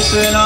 Hare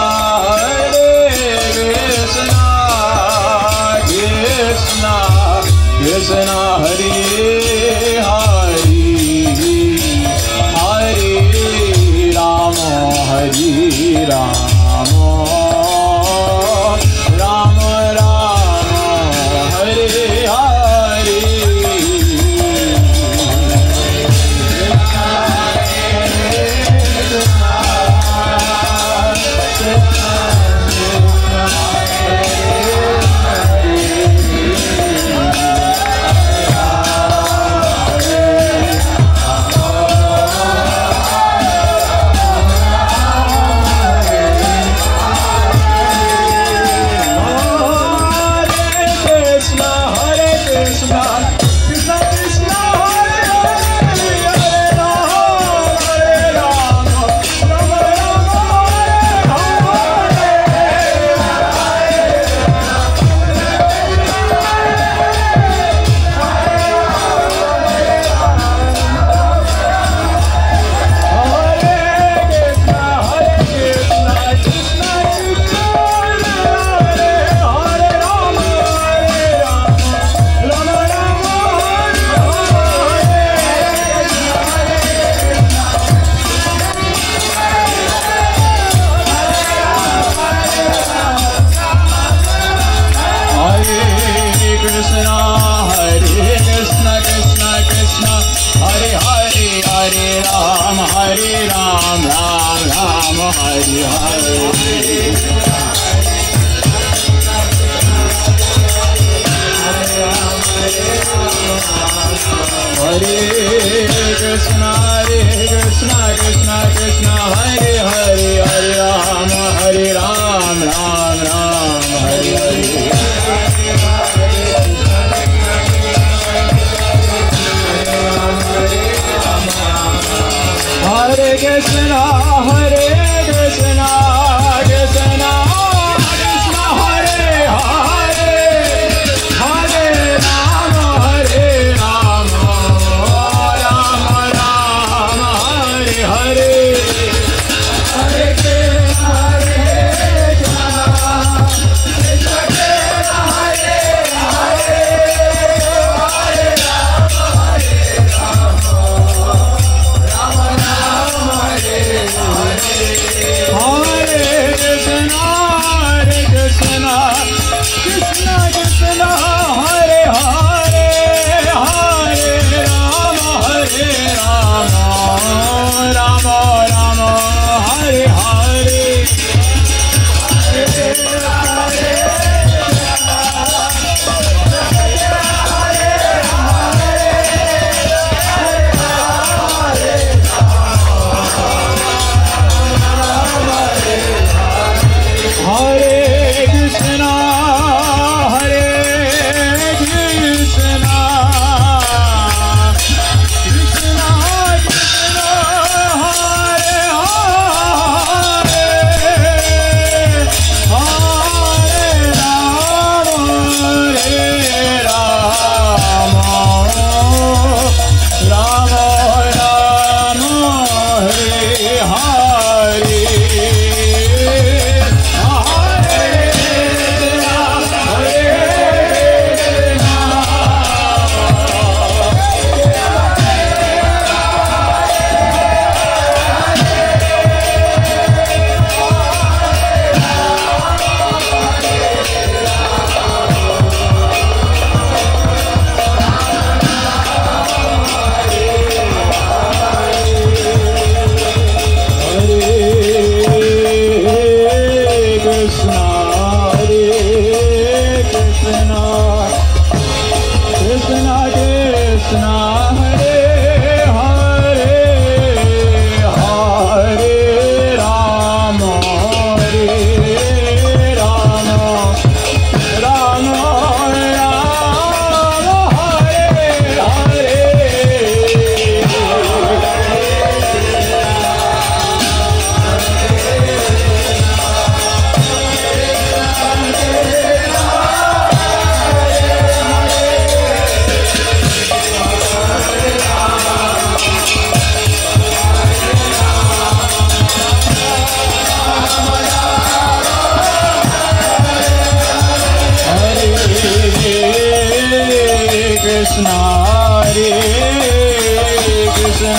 Krishna, Hare Krishna,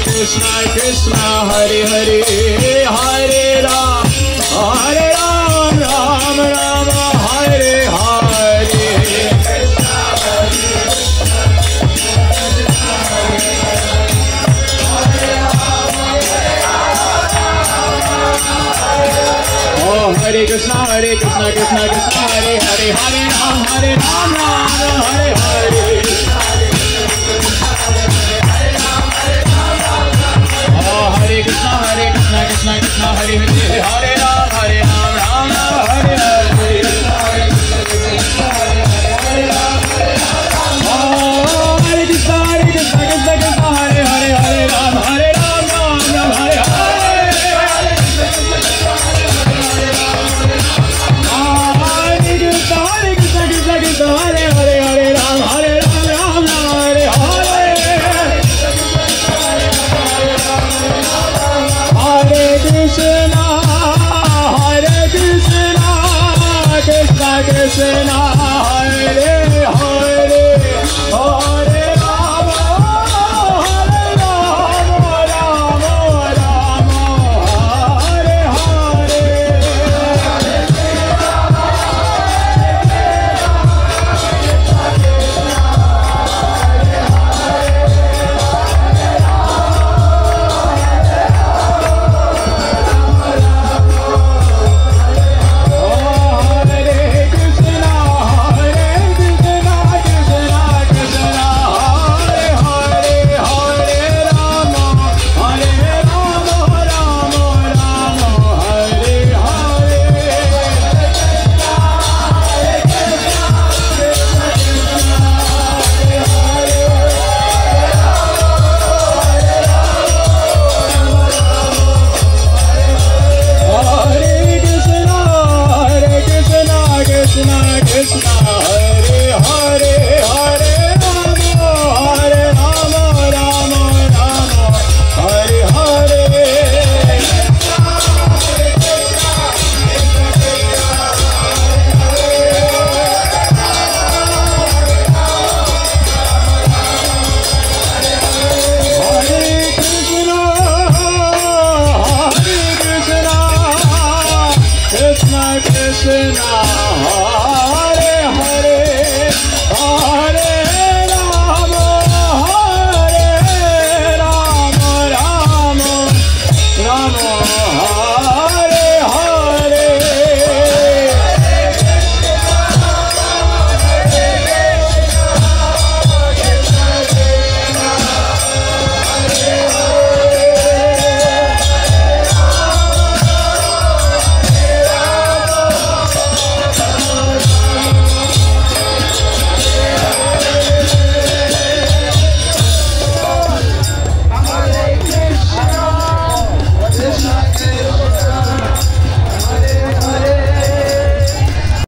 Krishna Krishna, Hare Hare, Hare Rama, Hare Rama, Rama Rama, Hare Hare. Krishna Krishna, Hare Hare, Hare Rama, Hare Rama, Rama Rama, Hare Hare. Krishna, Hare Krishna, Krishna Krishna, Hare Hare, Hare Ram, Hare Ram, Ram Ram, Hare Hare. Oh, Hare Krishna, Hare Krishna, Krishna Krishna, Hare Hare, Hare Ram, Hare Ram, Ram Hare Hare. Hare Krishna, Hare Krishna, Krishna Krishna, Hare Hare, Hare Ram, Hare Ram, Ram Ram, Hare Hare. Oh, Hare Krishna, Hare Krishna, Krishna Krishna, Hare Hare, Hare Ram, Hare Ram, Ram Ram, Hare Hare. Hare Krishna, Hare Krishna, Krishna Krishna, Hare Hare, Hare Ram, Hare Ram, Ram Ram, Hare Hare. Hare Krishna, Krishna Krishna,